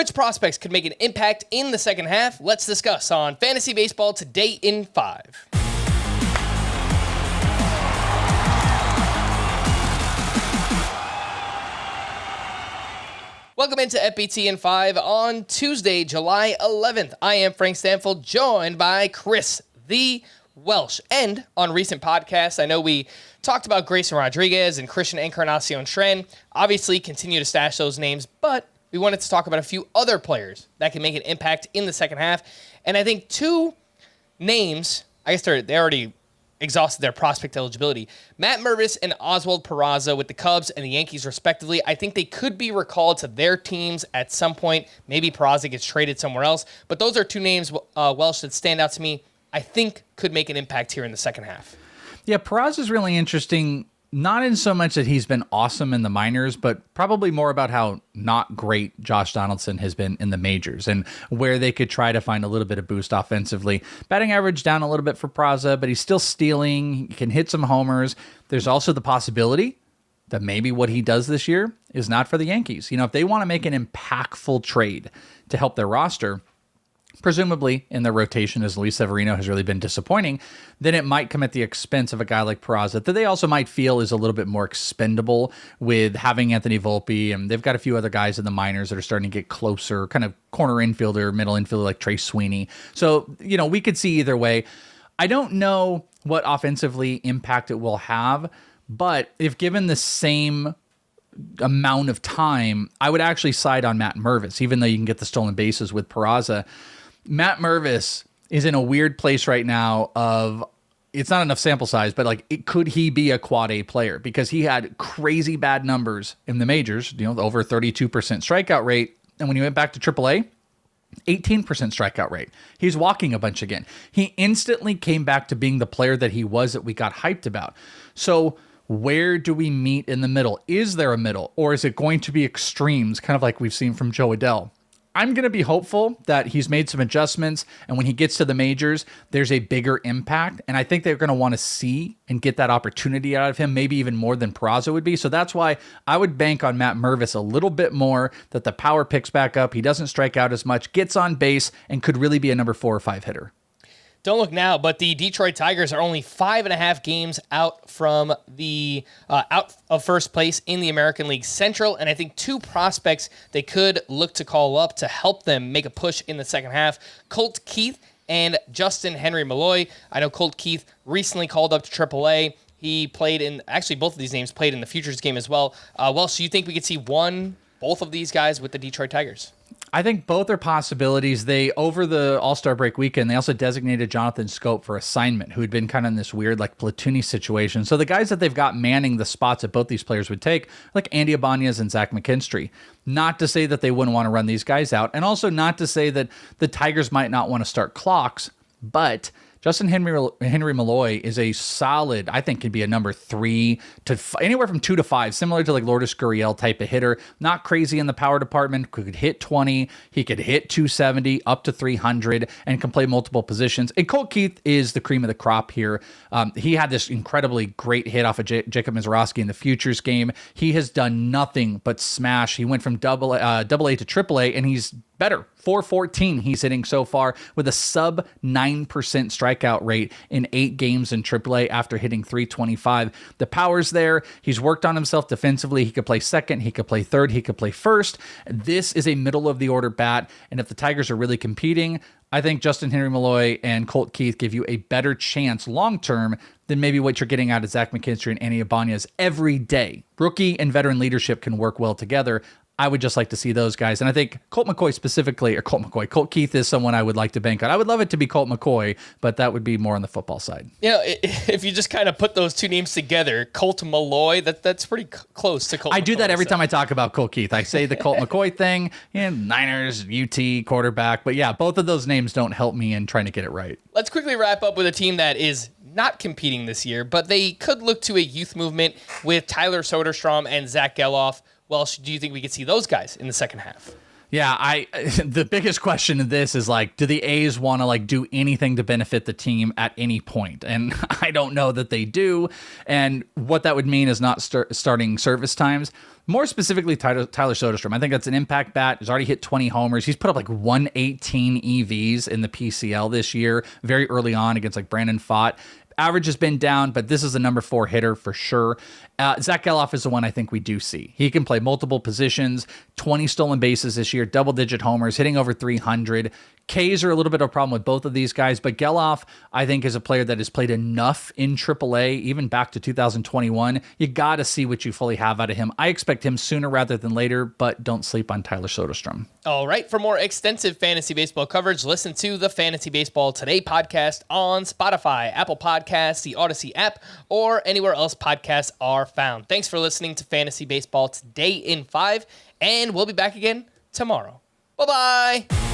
Which prospects could make an impact in the second half? Let's discuss on Fantasy Baseball Today in 5. Welcome into FBT in 5 on Tuesday, July 11th. I am Frank Stanfield, joined by Chris the Welsh. And on recent podcasts, I know we talked about Grayson Rodriguez and Christian Encarnacion-Strand. Obviously, continue to stash those names, but we wanted to talk about a few other players that can make an impact in the second half. And I think two names, I guess they already exhausted their prospect eligibility. Matt Mervis and Oswald Peraza with the Cubs and the Yankees, respectively. I think they could be recalled to their teams at some point. Maybe Peraza gets traded somewhere else. But those are two names, Welsh, that stand out to me, I think could make an impact here in the second half. Yeah, Peraza's really interesting. Not in so much that he's been awesome in the minors, but probably more about how not great Josh Donaldson has been in the majors and where they could try to find a little bit of boost offensively. Batting average down a little bit for Peraza, but he's still stealing. He can hit some homers. There's also the possibility that maybe what he does this year is not for the Yankees. You know, if they want to make an impactful trade to help their roster, presumably in their rotation, as Luis Severino has really been disappointing, then it might come at the expense of a guy like Peraza that they also might feel is a little bit more expendable with having Anthony Volpe, and they've got a few other guys in the minors that are starting to get closer, kind of corner infielder, middle infielder like Trey Sweeney. So, you know, we could see either way. I don't know what offensively impact it will have, but if given the same amount of time, I would actually side on Matt Mervis, even though you can get the stolen bases with Peraza. Matt Mervis is in a weird place right now of it's not enough sample size, but like could he be a quad A player? Because he had crazy bad numbers in the majors, you know, over 32% strikeout rate. And when he went back to AAA, 18% strikeout rate. He's walking a bunch again. He instantly came back to being the player that he was that we got hyped about. So where do we meet in the middle? Is there a middle, or is it going to be extremes, kind of like we've seen from Joe Adell? I'm going to be hopeful that he's made some adjustments, and when he gets to the majors, there's a bigger impact, and I think they're going to want to see and get that opportunity out of him, maybe even more than Peraza would be. So that's why I would bank on Matt Mervis a little bit more, that the power picks back up, he doesn't strike out as much, gets on base, and could really be a number 4 or 5 hitter. Don't look now, but the Detroit Tigers are only 5.5 games out from the out of first place in the American League Central, and I think two prospects they could look to call up to help them make a push in the second half: Colt Keith and Justin Henry Malloy. I know Colt Keith recently called up to AAA. He played in, actually both of these names played in the Futures game as well. Welsh, do you think we could see both of these guys with the Detroit Tigers? I think both are possibilities. They, over the All-Star break weekend, they also designated Jonathan Scope for assignment, who had been kind of in this weird, like, platoony situation. So the guys that they've got manning the spots that both these players would take, like Andy Ibanez and Zach McKinstry. Not to say that they wouldn't want to run these guys out, and also not to say that the Tigers might not want to start clocks, but Justin Henry Malloy is a solid, I think could be a number 3 to anywhere from 2 to 5, similar to like Lourdes Gurriel type of hitter. Not crazy in the power department, could hit 20, he could hit 270 up to 300 and can play multiple positions. And Colt Keith is the cream of the crop here. He had this incredibly great hit off of Jacob Mizorowski in the Futures game. He has done nothing but smash. He went from double A to AAA, and he's better. 414 he's hitting so far with a sub 9% strikeout rate in 8 games in AAA after hitting 325. The power's there. He's worked on himself defensively. He could play second. He could play third. He could play first. This is a middle of the order bat. And if the Tigers are really competing, I think Justin Henry Malloy and Colt Keith give you a better chance long-term than maybe what you're getting out of Zach McKinstry and Andy Ibanez every day. Rookie and veteran leadership can work well together. I would just like to see those guys. And I think Colt Keith is someone I would like to bank on. I would love it to be Colt McCoy, but that would be more on the football side. You know, if you just kind of put those two names together, Colt Malloy, that's pretty close to Colt McCoy. I do that every time I talk about Colt Keith. I say the Colt McCoy thing, and Niners, UT, quarterback. But yeah, both of those names don't help me in trying to get it right. Let's quickly wrap up with a team that is not competing this year, but they could look to a youth movement with Tyler Soderstrom and Zach Geloff. Well, do you think we could see those guys in the second half? Yeah, the biggest question in this is like, do the A's want to like do anything to benefit the team at any point? And I don't know that they do. And what that would mean is not starting service times. More specifically, Tyler Soderstrom. I think that's an impact bat. He's already hit 20 homers. He's put up like 118 EVs in the PCL this year, very early on against like Brandon Pfaadt. Average has been down, but this is a number 4 hitter for sure. Zach Geloff is the one I think we do see. He can play multiple positions, 20 stolen bases this year, double-digit homers, hitting over 300. Ks are a little bit of a problem with both of these guys, but Geloff, I think, is a player that has played enough in AAA, even back to 2021. You got to see what you fully have out of him. I expect him sooner rather than later, but don't sleep on Tyler Soderstrom. All right. For more extensive fantasy baseball coverage, listen to the Fantasy Baseball Today podcast on Spotify, Apple Podcasts, the Audacy app, or anywhere else podcasts are found. Thanks for listening to Fantasy Baseball Today in 5, and we'll be back again tomorrow. Bye-bye.